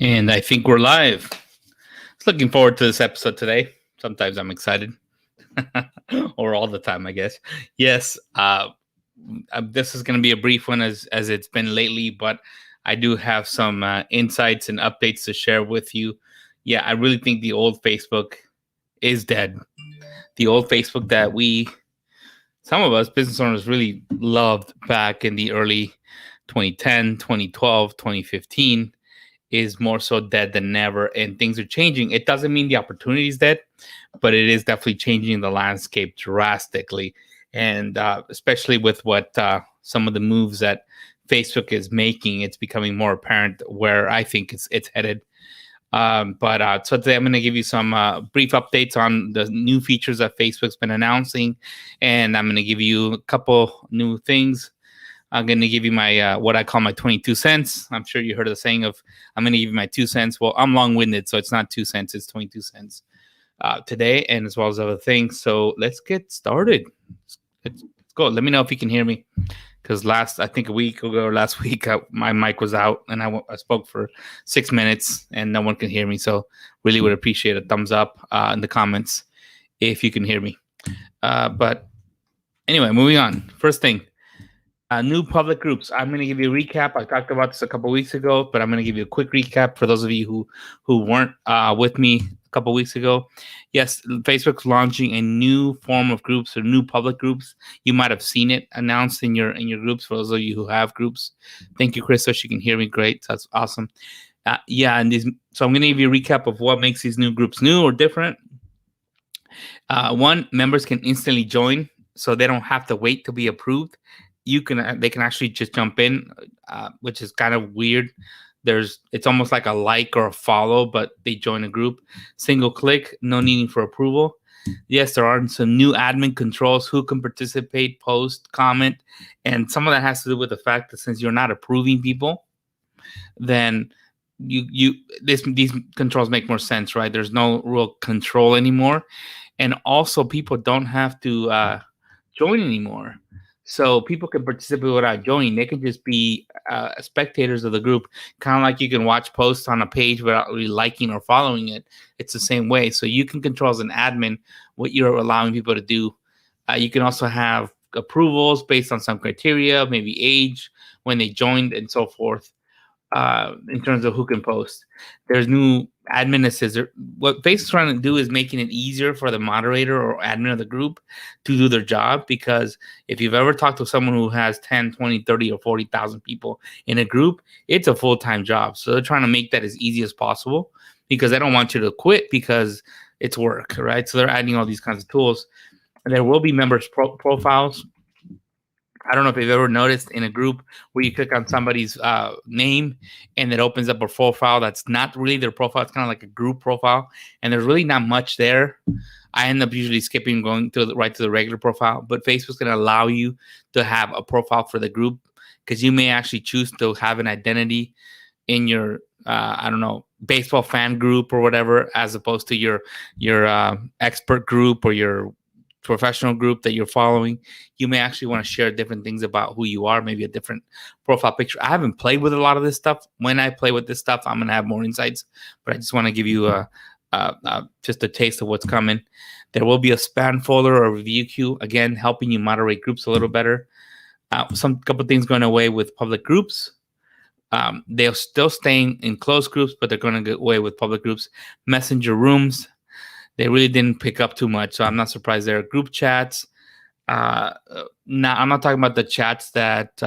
And I think we're live. Looking forward to this episode today. Sometimes I'm excited, or all the time, I guess. Yes, this is going to be a brief one as it's been lately, but I do have some insights and updates to share with you. Yeah, I really think the old Facebook is dead. The old Facebook that some of us business owners really loved back in the early 2010, 2012, 2015 is more so dead than never, and things are changing. It doesn't mean the opportunity is dead, but it is definitely changing the landscape drastically, and especially with what some of the moves that Facebook is making, it's becoming more apparent where I think it's headed. But so today I'm going to give you some brief updates on the new features that Facebook's been announcing, and I'm going to give you a couple new things. I'm going to give you my what I call my 22 cents. I'm sure you heard of the saying of I'm going to give you my 2 cents. Well, I'm long-winded, so it's not 2 cents, it's 22 cents today, and as well as other things. So let's get started. Let's go. Let me know if you can hear me, because I think a week ago or last week, my mic was out and I spoke for 6 minutes and no one can hear me. So really would appreciate a thumbs up in the comments if you can hear me. But anyway, moving on. First thing. New public groups. I'm going to give you a recap. I talked about this a couple weeks ago, but I'm going to give you a quick recap for those of you who weren't with me a couple weeks ago. Yes, Facebook's launching a new form of groups or new public groups. You might have seen it announced in your groups for those of you who have groups. Thank you, Chris. So she can hear me. Great. That's awesome. So I'm going to give you a recap of what makes these new groups new or different. One, members can instantly join, so they don't have to wait to be approved. They can actually just jump in, which is kind of weird. It's almost like a like or a follow, but they join a group. Single click, no needing for approval. Yes, there are some new admin controls, who can participate, post, comment, and some of that has to do with the fact that since you're not approving people, then these controls make more sense, right? There's no real control anymore, and also people don't have to join anymore. So people can participate without joining. They can just be spectators of the group, kind of like you can watch posts on a page without really liking or following it. It's the same way. So you can control as an admin what you're allowing people to do. You can also have approvals based on some criteria, maybe age, when they joined, and so forth. In terms of who can post, there's new admin assist. What Facebook's trying to do is making it easier for the moderator or admin of the group to do their job, because if you've ever talked to someone who has 10, 20, 30, or 40,000 people in a group, it's a full-time job. So they're trying to make that as easy as possible, because they don't want you to quit because it's work, right? So they're adding all these kinds of tools. And there will be members profiles. I don't know if you've ever noticed in a group where you click on somebody's name and it opens up a profile that's not really their profile. It's kind of like a group profile, and there's really not much there. I end up usually skipping, going right to the regular profile, but Facebook's going to allow you to have a profile for the group, because you may actually choose to have an identity in your baseball fan group or whatever, as opposed to your expert group or your professional group that you're following. You may actually want to share different things about who you are, maybe a different profile picture. I haven't played with a lot of this stuff. When I play with this stuff, I'm going to have more insights, but I just want to give you just a taste of what's coming. There will be a spam folder or review queue, again, helping you moderate groups a little better. Some couple things going away with public groups. They're still staying in closed groups, but they're going to get away with public groups. Messenger rooms, they really didn't pick up too much, so I'm not surprised there. Group chats. Now, I'm not talking about the chats that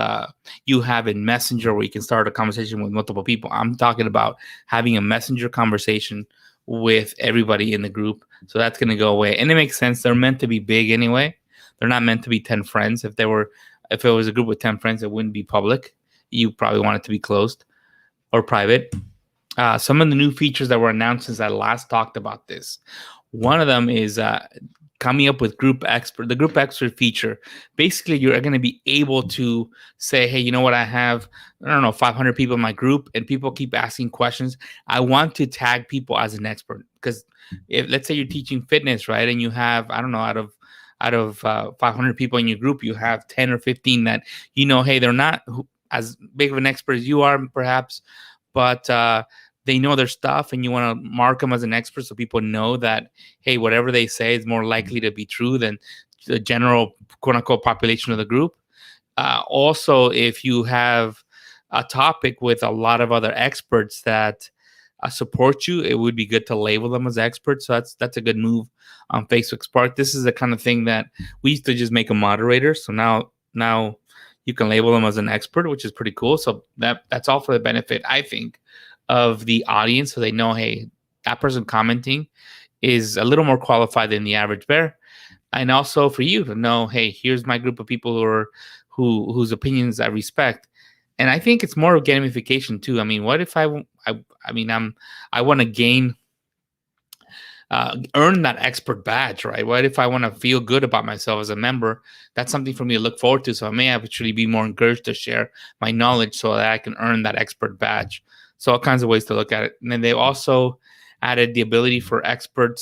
you have in Messenger where you can start a conversation with multiple people. I'm talking about having a Messenger conversation with everybody in the group. So that's going to go away. And it makes sense. They're meant to be big anyway. They're not meant to be 10 friends. If it was a group with 10 friends, it wouldn't be public. You probably want it to be closed or private. Some of the new features that were announced since I last talked about this. One of them is coming up with Group Expert, the Group Expert feature. Basically, you're going to be able to say, hey, you know what? I have, 500 people in my group, and people keep asking questions. I want to tag people as an expert, because if, let's say you're teaching fitness, right? And you have, out of 500 people in your group, you have 10 or 15 that, hey, they're not as big of an expert as you are, perhaps, but they know their stuff, and you want to mark them as an expert so people know that, hey, whatever they say is more likely to be true than the general quote unquote population of the group. Also, if you have a topic with a lot of other experts that support you, it would be good to label them as experts. So that's a good move on Facebook's part. This is the kind of thing that we used to just make a moderator. So now you can label them as an expert, which is pretty cool. So that's all for the benefit, I think, of the audience. So they know, hey, that person commenting is a little more qualified than the average bear. And also for you to know, hey, here's my group of people whose opinions I respect. And I think it's more of gamification too. I mean, what if I want to gain, earn that expert badge, right? What if I want to feel good about myself as a member? That's something for me to look forward to. So I may actually be more encouraged to share my knowledge so that I can earn that expert badge. So all kinds of ways to look at it. And then they also added the ability for expert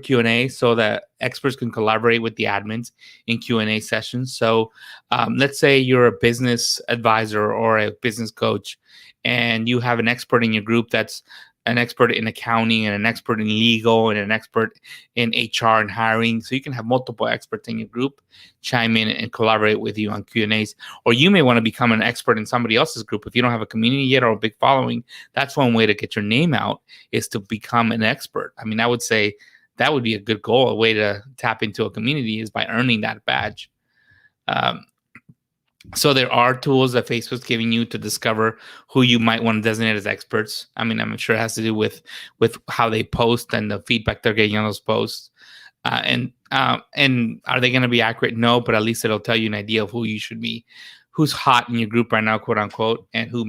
Q&A, so that experts can collaborate with the admins in Q&A sessions. So let's say you're a business advisor or a business coach, and you have an expert in your group that's an expert in accounting and an expert in legal and an expert in HR and hiring. So you can have multiple experts in your group chime in and collaborate with you on Q&As. Or you may want to become an expert in somebody else's group. If you don't have a community yet or a big following, that's one way to get your name out, is to become an expert. I mean, I would say that would be a good goal. A way to tap into a community is by earning that badge. So there are tools that Facebook's giving you to discover who you might want to designate as experts. I mean, I'm sure it has to do with how they post and the feedback they're getting on those posts. And are they going to be accurate? No, but at least it'll tell you an idea of who you should be, who's hot in your group right now, quote unquote, and who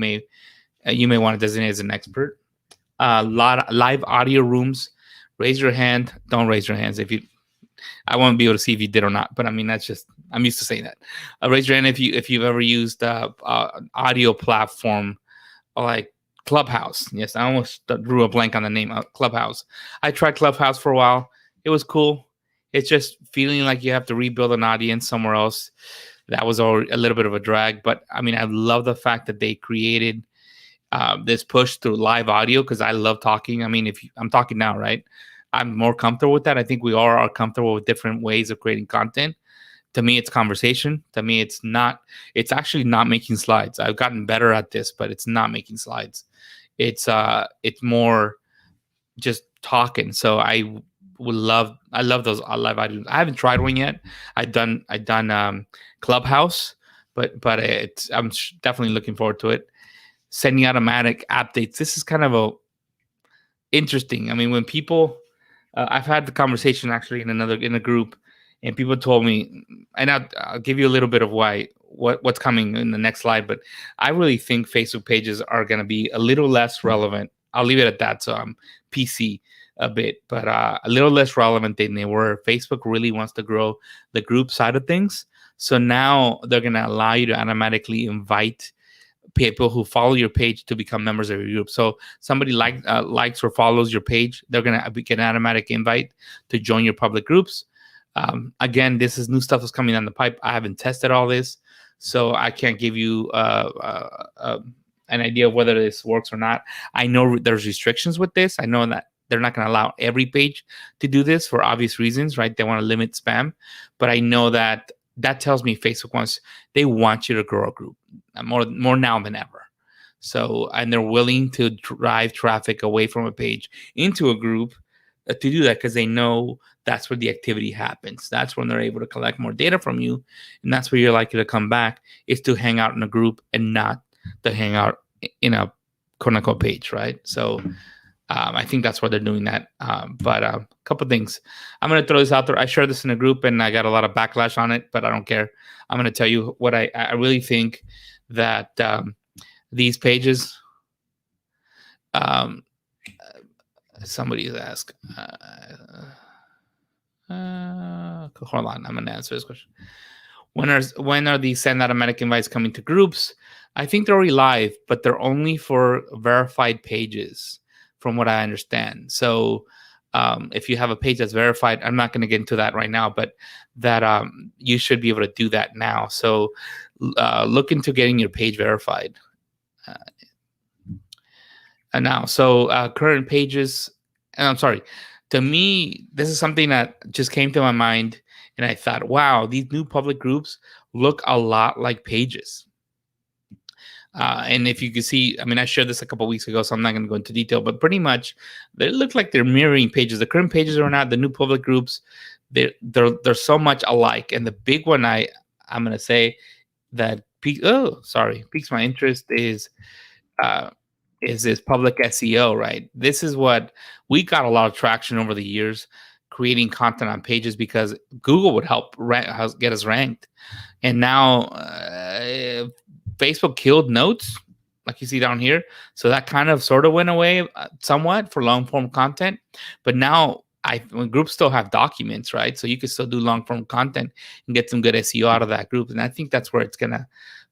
you may want to designate as an expert. Live audio rooms. Raise your hand. Don't raise your hands if you. I won't be able to see if you did or not, but I mean, that's just, I'm used to saying that. Raise your hand if you've ever used audio platform like Clubhouse. Yes, I almost drew a blank on the name of Clubhouse. I tried Clubhouse for a while. It was cool. It's just feeling like you have to rebuild an audience somewhere else. That was a little bit of a drag, but I mean, I love the fact that they created this push through live audio, because I love talking. I mean, I'm talking now, right? I'm more comfortable with that. I think we all are comfortable with different ways of creating content. To me, it's conversation. To me, it's actually not making slides. I've gotten better at this, but it's not making slides. It's more just talking. So I love those live audio. I haven't tried one yet. I've done Clubhouse, but I'm definitely looking forward to it. Sending automatic updates. This is kind of interesting. I mean, when people, I've had the conversation actually in a group, and people told me, and I'll give you a little bit of what's coming in the next slide. But I really think Facebook pages are going to be a little less relevant. I'll leave it at that. So I'm PC a bit, but a little less relevant than they were. Facebook really wants to grow the group side of things. So now they're going to allow you to automatically invite people who follow your page to become members of your group. So somebody likes or follows your page, they're going to get an automatic invite to join your public groups. Again, this is new stuff that's coming down the pipe. I haven't tested all this, so I can't give you an idea of whether this works or not. I know there's restrictions with this. I know that they're not going to allow every page to do this for obvious reasons, right? They want to limit spam, but I know that tells me Facebook they want you to grow a group more now than ever. So, and they're willing to drive traffic away from a page into a group to do that, because they know that's where the activity happens. That's when they're able to collect more data from you, and that's where you're likely to come back, is to hang out in a group and not to hang out in a quote unquote page, right? So I think that's why they're doing that. But a couple things. I'm going to throw this out there. I shared this in a group and I got a lot of backlash on it, but I don't care. I'm going to tell you what I really think that these pages, somebody has asked, hold on, I'm going to answer this question. When are these send automatic invites coming to groups? I think they're already live, but they're only for verified pages, from what I understand. So if you have a page that's verified, I'm not going to get into that right now, but that you should be able to do that now. So look into getting your page verified. now. So current pages, and I'm sorry, to me, this is something that just came to my mind, and I thought, wow, these new public groups look a lot like pages. And if you can see, I mean, I shared this a couple weeks ago, so I'm not going to go into detail, but pretty much they look like they're mirroring pages. The current pages are not the new public groups. They're so much alike. And the big one I'm going to say that piques my interest uh, is this public SEO, right? This is what we got a lot of traction over the years creating content on pages because Google would help get us ranked. And now Facebook killed notes, like you see down here. So that kind of sort of went away somewhat for long form content. But now groups still have documents, right? So you can still do long form content and get some good SEO out of that group. And I think that's where it's going to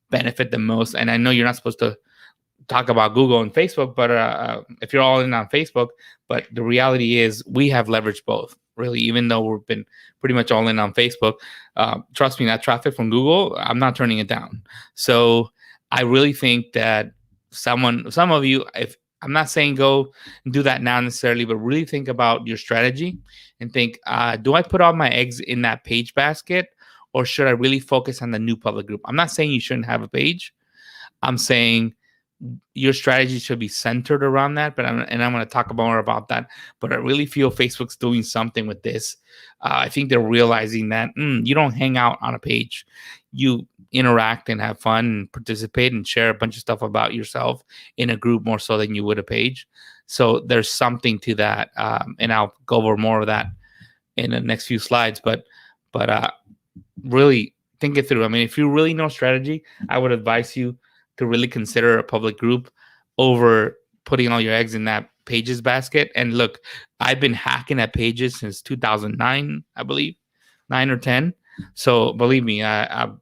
benefit the most. And I know you're not supposed to talk about Google and Facebook, but if you're all in on Facebook, but the reality is we have leveraged both, really, even though we've been pretty much all in on Facebook. Trust me, that traffic from Google, I'm not turning it down. So I really think that some of you, if I'm not saying go and do that now necessarily, but really think about your strategy and think, do I put all my eggs in that page basket, or should I really focus on the new public group? I'm not saying you shouldn't have a page. I'm saying your strategy should be centered around that, I'm going to talk more about that. But I really feel Facebook's doing something with this. I think they're realizing that you don't hang out on a page, you interact and have fun and participate and share a bunch of stuff about yourself in a group more so than you would a page. So there's something to that, and I'll go over more of that in the next few slides. But really think it through. I mean, if you really know strategy, I would advise you to really consider a public group over putting all your eggs in that pages basket. And look, I've been hacking at pages since 2009, I believe, 9 or 10. So believe me, I'm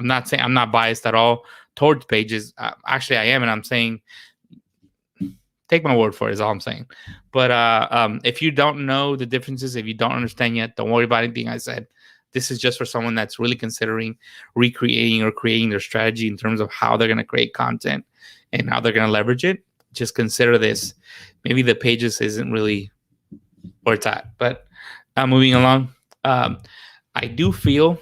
not saying I'm not biased at all towards pages. Actually, I am, and I'm saying take my word for it is all I'm saying. But if you don't know the differences, if you don't understand yet, don't worry about anything I said. This is just for someone that's really considering recreating or creating their strategy in terms of how they're going to create content and how they're going to leverage it. Just consider this. Maybe the pages isn't really where it's at. But moving along, I do feel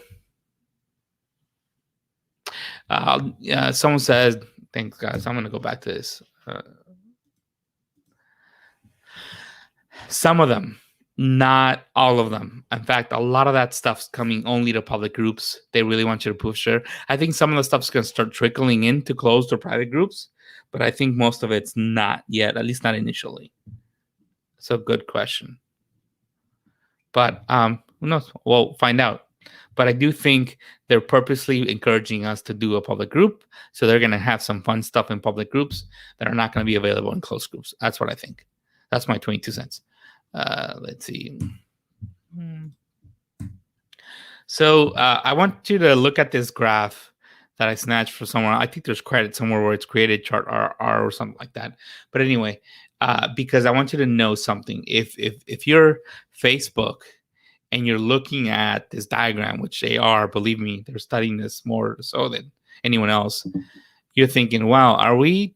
someone says, thanks guys, I'm going to go back to this. Some of them, not all of them. In fact, a lot of that stuff's coming only to public groups. They really want you to push there. I think some of the stuff's going to start trickling into closed or private groups, but I think most of it's not yet, at least not initially. It's a good question. But who knows? We'll find out. But I do think they're purposely encouraging us to do a public group. So they're going to have some fun stuff in public groups that are not going to be available in closed groups. That's what I think. That's my 22 cents. Let's see. So I want you to look at this graph that I snatched from somewhere. I think there's credit somewhere where it's created chart R or something like that. But anyway, because I want you to know something. If you're Facebook and you're looking at this diagram, which they are, believe me, they're studying this more so than anyone else. You're thinking, wow, are we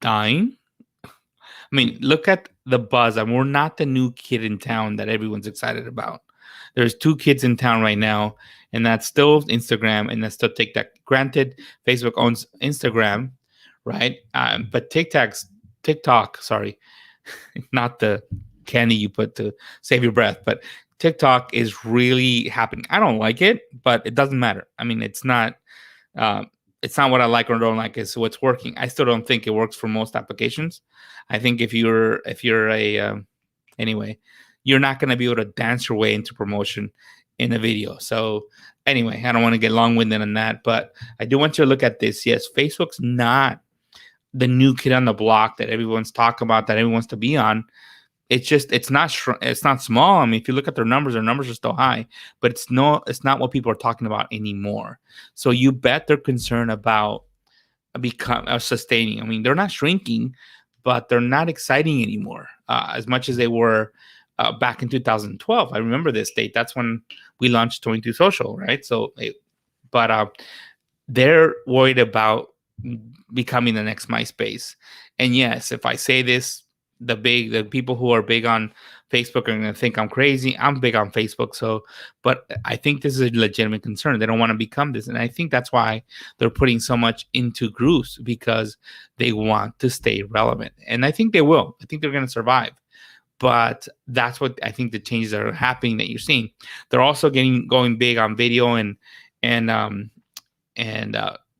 dying? I mean, look at the buzz. I mean, we're not the new kid in town that everyone's excited about. There's 2 kids in town right now, and that's still Instagram and that's still TikTok. Granted, Facebook owns Instagram, right? But TikTok, sorry, not the candy you put to save your breath, but TikTok is really happening. I don't like it, but it doesn't matter. I mean, it's not what I like or don't like. It's what's working. I still don't think it works for most applications. I think if you're anyway, you're not going to be able to dance your way into promotion in a video. So anyway, I don't want to get long-winded on that, but I do want you to look at this. Yes, Facebook's not the new kid on the block that everyone's talking about, that everyone wants to be on. It's not small. I mean, if you look at their numbers are still high, but it's not what people are talking about anymore. So you bet they're concerned about sustaining. I mean, they're not shrinking, but they're not exciting anymore as much as they were back in 2012. I remember this date. That's when we launched 22 Social, right? So, but they're worried about becoming the next MySpace. And yes, if I say this, the people who are big on Facebook are going to think I'm crazy. I'm big on Facebook, so but I think this is a legitimate concern. They don't want to become this, and I think that's why they're putting so much into groups, because they want to stay relevant, and I think they will. I think they're going to survive. But that's what I think the changes that are happening that you're seeing. They're also going big on video and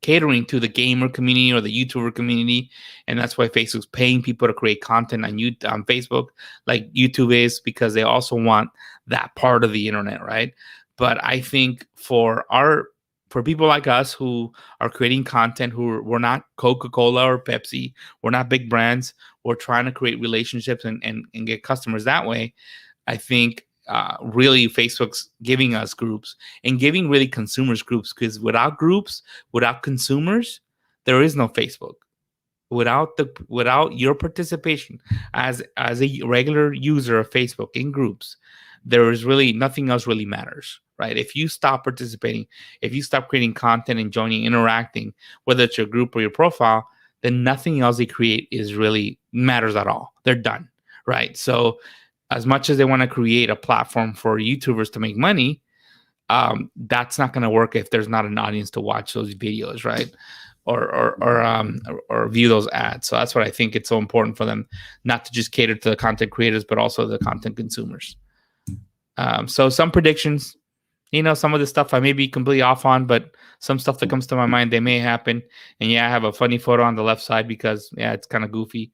catering to the gamer community or the YouTuber community, and that's why Facebook's paying people to create content on Facebook, like YouTube is, because they also want that part of the internet, right? But I think for people like us who are creating content, we're not Coca-Cola or Pepsi, we're not big brands, we're trying to create relationships and get customers that way. I think really Facebook's giving us groups and giving really consumers groups, because without groups, without consumers, there is no Facebook. Without your participation as a regular user of Facebook in groups, there is really nothing else really matters, right? If you stop participating, if you stop creating content and joining, interacting, whether it's your group or your profile, then nothing else they create is really matters at all. They're done, right? So as much as they want to create a platform for YouTubers to make money, that's not going to work if there's not an audience to watch those videos, right? Or view those ads. So that's what I think it's so important for them not to just cater to the content creators, but also the content consumers. So some predictions, some of the stuff I may be completely off on, but some stuff that comes to my mind, they may happen. And yeah, I have a funny photo on the left side because it's kind of goofy,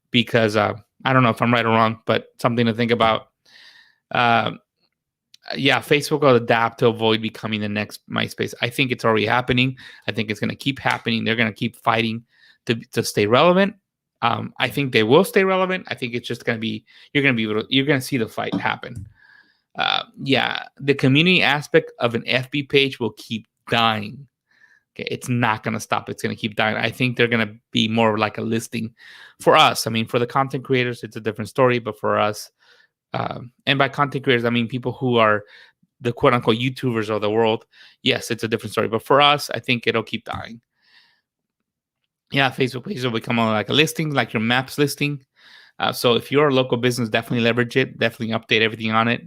because I don't know if I'm right or wrong, but something to think about. Facebook will adapt to avoid becoming the next MySpace. I think it's already happening. I think it's going to keep happening. They're going to keep fighting to stay relevant. I think they will stay relevant. I think it's just going to be, you're going to see the fight happen. The community aspect of an FB page will keep dying. Okay, it's not going to stop. It's going to keep dying. I think they're going to be more like a listing for us. I mean, for the content creators, it's a different story, but for us, and by content creators, I mean people who are the quote unquote YouTubers of the world. Yes, it's a different story, but for us, I think it'll keep dying. Yeah, Facebook page will become like a listing, like your Maps listing. So if you're a local business, definitely leverage it. Definitely update everything on it,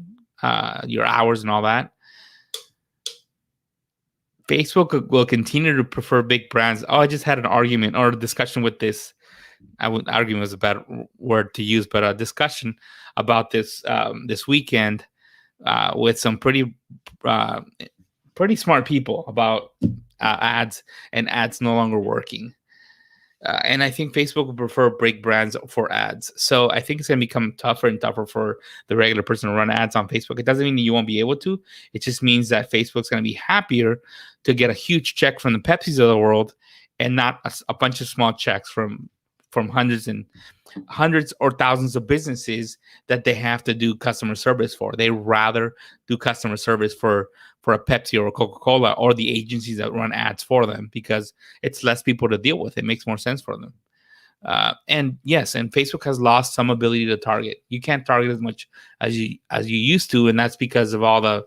your hours and all that. Facebook will continue to prefer big brands. Oh, I just had an argument or a discussion with this. Argument was a bad word to use, but a discussion about this this weekend with some pretty smart people about ads and ads no longer working. And I think Facebook will prefer big brands for ads. So I think it's going to become tougher and tougher for the regular person to run ads on Facebook. It doesn't mean that you won't be able to. It just means that Facebook's going to be happier to get a huge check from the Pepsis of the world and not a bunch of small checks from hundreds or thousands of businesses that they have to do customer service for. They rather do customer service for a Pepsi or a Coca-Cola or the agencies that run ads for them, because it's less people to deal with. It makes more sense for them. And Facebook has lost some ability to target. You can't target as much as you used to, and that's because of all the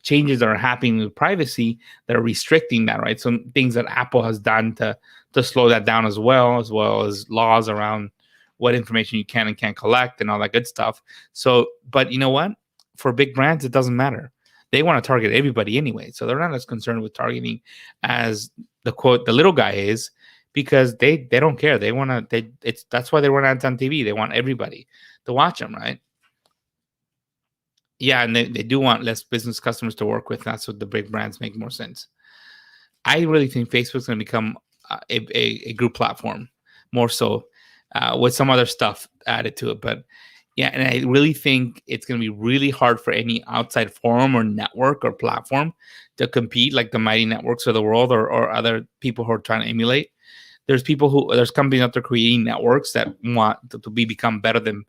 changes that are happening with privacy that are restricting that, right? Some things that Apple has done to slow that down as well as laws around what information you can and can't collect and all that good stuff. So, but you know what? For big brands, it doesn't matter. They want to target everybody anyway. So they're not as concerned with targeting as the little guy is, because they don't care. They want to, that's why they run ads on TV. They want everybody to watch them, right? Yeah, and they do want less business customers to work with. That's what the big brands make more sense. I really think Facebook's going to become a group platform more so, with some other stuff added to it. But yeah, and I really think it's going to be really hard for any outside forum or network or platform to compete like the mighty networks of the world or other people who are trying to emulate. There's companies out there creating networks that want to become better than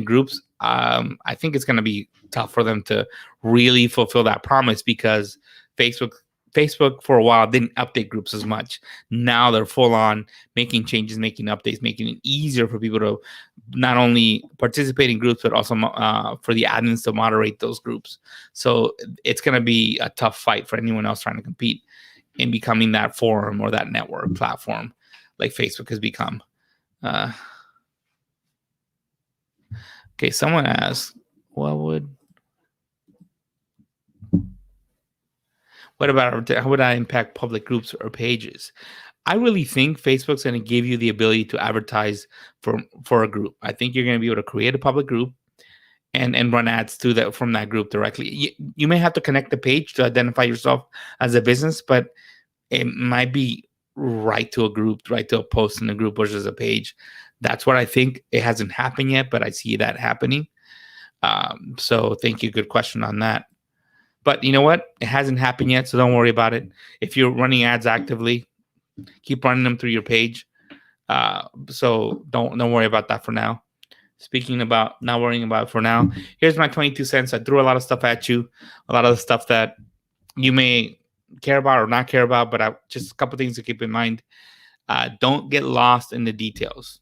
groups. I think it's going to be tough for them to really fulfill that promise, because Facebook for a while didn't update groups as much. Now they're full on making changes, making updates, making it easier for people to not only participate in groups, but also for the admins to moderate those groups. So it's going to be a tough fight for anyone else trying to compete in becoming that forum or that network platform. like Facebook has become. Okay, someone asked, what about how would I impact public groups or pages? I really think Facebook's going to give you the ability to advertise for a group. I think you're going to be able to create a public group and run ads to that from that group directly. You may have to connect the page to identify yourself as a business, but it might be right to a group, right to a post in a group versus a page. That's what I think. It hasn't happened yet, but I see that happening. So thank you. Good question on that. But you know what? It hasn't happened yet, so don't worry about it. If you're running ads actively, keep running them through your page. So don't worry about that for now. Speaking about not worrying about it for now, here's my 22 cents. I threw a lot of stuff at you, a lot of the stuff that you may care about or not care about, but just a couple things to keep in mind. Don't get lost in the details.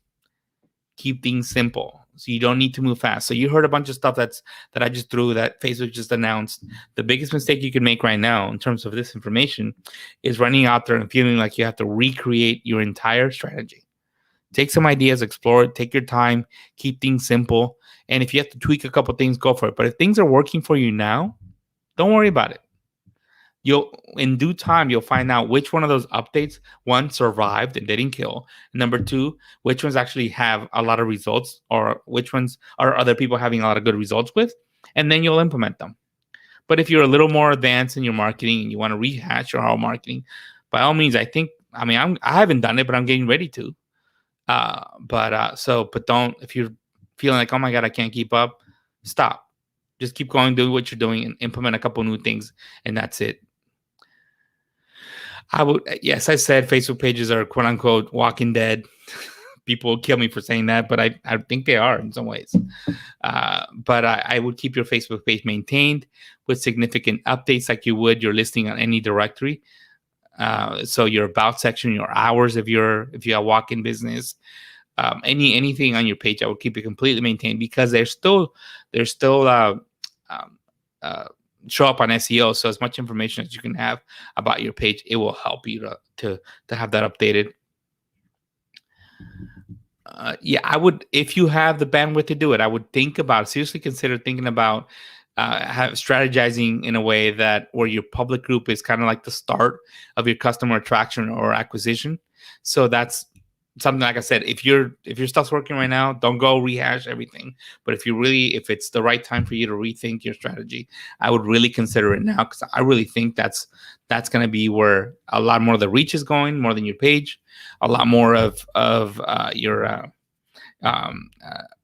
Keep things simple. So you don't need to move fast. So you heard a bunch of stuff that I just threw that Facebook just announced. The biggest mistake you can make right now in terms of this information is running out there and feeling like you have to recreate your entire strategy. Take some ideas, explore it, take your time, keep things simple. And if you have to tweak a couple things, go for it. But if things are working for you now, don't worry about it. In due time, you'll find out which one of those updates, one, survived and didn't kill. Number two, which ones actually have a lot of results, or which ones are other people having a lot of good results with, and then you'll implement them. But if you're a little more advanced in your marketing and you want to rehash your whole marketing, by all means, I haven't done it, but I'm getting ready to. But don't, if you're feeling like, oh my God, I can't keep up, stop. Just keep going, do what you're doing, and implement a couple new things, and that's it. Yes, I said Facebook pages are quote unquote walking dead. People will kill me for saying that, but I think they are in some ways. But I would keep your Facebook page maintained with significant updates like you would your listing on any directory. So your about section, your hours if you have walk-in business, anything on your page, I would keep it completely maintained because they're still show up on SEO. So as much information as you can have about your page, it will help you to have that updated. I would, if you have the bandwidth to do it, I would seriously consider thinking about strategizing in a way that where your public group is kind of like the start of your customer attraction or acquisition. So that's something, like I said, if your stuff's working right now, don't go rehash everything. But if it's the right time for you to rethink your strategy, I would really consider it now, because I really think that's going to be where a lot more of the reach is going, more than your page, a lot more of your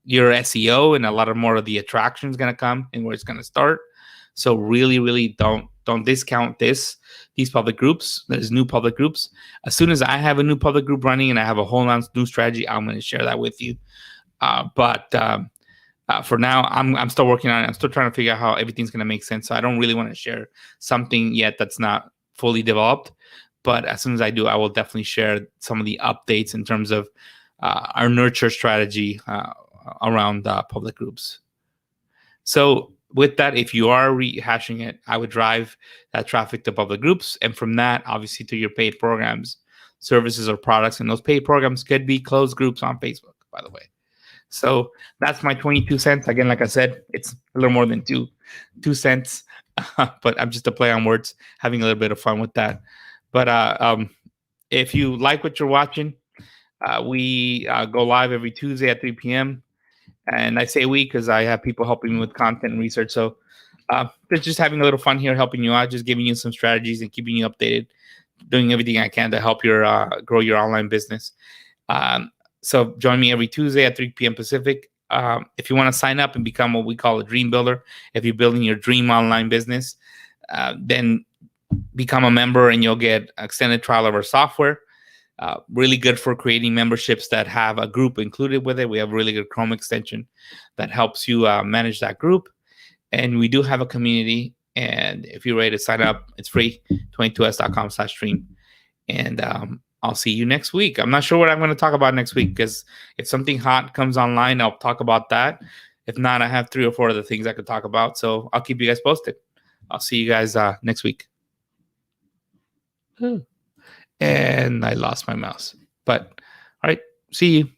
SEO, and a lot of more of the attraction is going to come and where it's going to start. So really, really don't discount these public groups. There's new public groups. As soon as I have a new public group running and I have a whole new strategy, I'm going to share that with you. But for now, I'm still working on it. I'm still trying to figure out how everything's going to make sense. So I don't really want to share something yet that's not fully developed. But as soon as I do, I will definitely share some of the updates in terms of our nurture strategy around public groups. So with that, if you are rehashing it, I would drive that traffic to public groups, and from that, obviously, to your paid programs, services, or products. And those paid programs could be closed groups on Facebook, by the way. So that's my 22 cents. Again, like I said, it's a little more than 2 cents, but I'm just a play on words, having a little bit of fun with that. But if you like what you're watching, we go live every Tuesday at 3 p.m. And I say we because I have people helping me with content and research. So just having a little fun here, helping you out, just giving you some strategies and keeping you updated, doing everything I can to help your grow your online business. So join me every Tuesday at 3 p.m. Pacific. If you want to sign up and become what we call a dream builder, if you're building your dream online business, then become a member and you'll get extended trial of our software. Really good for creating memberships that have a group included with it. We have a really good Chrome extension that helps you manage that group. And we do have a community. And if you're ready to sign up, it's free, 22s.com/stream. And I'll see you next week. I'm not sure what I'm going to talk about next week, because if something hot comes online, I'll talk about that. If not, I have 3 or 4 other things I could talk about. So I'll keep you guys posted. I'll see you guys next week. And I lost my mouse. But all right, see you.